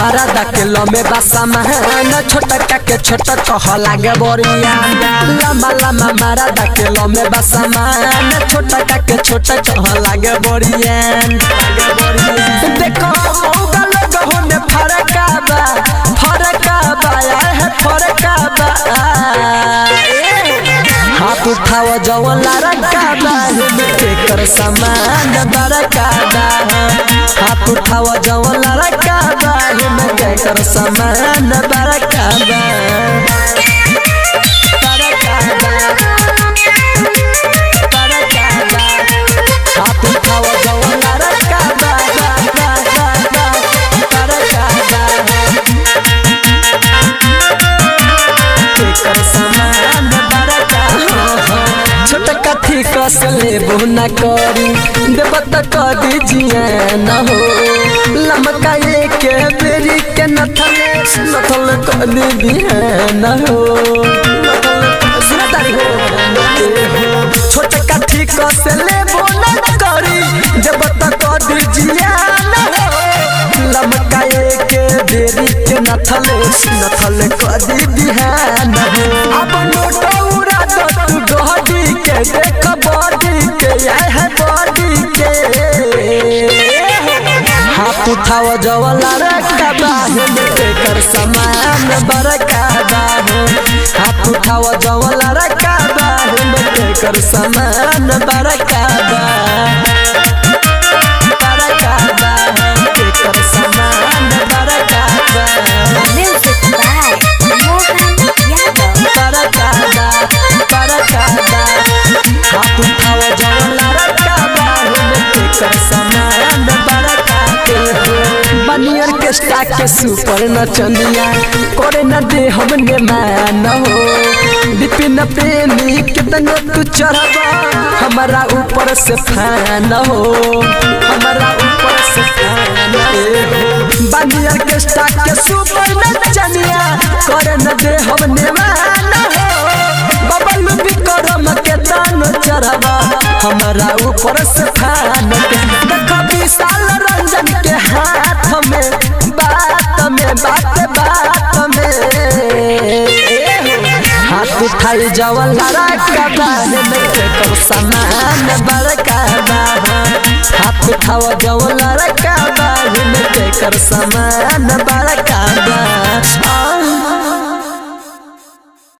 मारा दाकेलो में बसमान छोटा के छोटा कह लागे बोरिया लम्बा लम्बा मारा दाकेलो में बसमान छोटा के छोटा कह लागे बोरिया देखो मौगा लगो ने फरका बा है फरका बा हाथ उठाओ जवन लड़का बा कर समान बड़का बा हाथ उठाओ जवन लड़का बा कर समान बड़का बा हाथ उठाओ जवन लड़का बा कर समान बड़का छोटा कथी कस लेबो न करी देव त कदी जिया न हो लमका एक बेरी के नथल कदी बिहा न हो छोटा कथी कस लेबो न करी देव त कदी जिया न हो लमका एक बेरी के नथल कदी बिहा न हो अब नोट उड़ा दो तू गहदी के देख बॉडी के है बॉडी के हाथ उठाओ जवन लड़का बा कर समान बड़का बा हाथ उठाओ जवन लड़का बा कर समान बड़का बा कर समान बड़का बा Music by Mohan Yadav. हाथ उठाओ जवन लड़का बा कर समान बड़का बनियर के स्टाक के सुपर नचनिया करे न दे हमने मान हो विपिन प्रेमी कितना तू चढ़बा हमारा ऊपर से फैन हो हमारा ऊपर से फैन हो बनियर के स्टाक के सुपर नचनिया करे न दे हमने मान हो बबल विक्रम के तान चढ़बा हमारा ऊपर से फैन देखो विशाल रंजन के हाथ में बात में हाथ उठाई जवन लड़का बा कर समान बड़का बा हाथ उठाओ जवन लड़का बा कर समान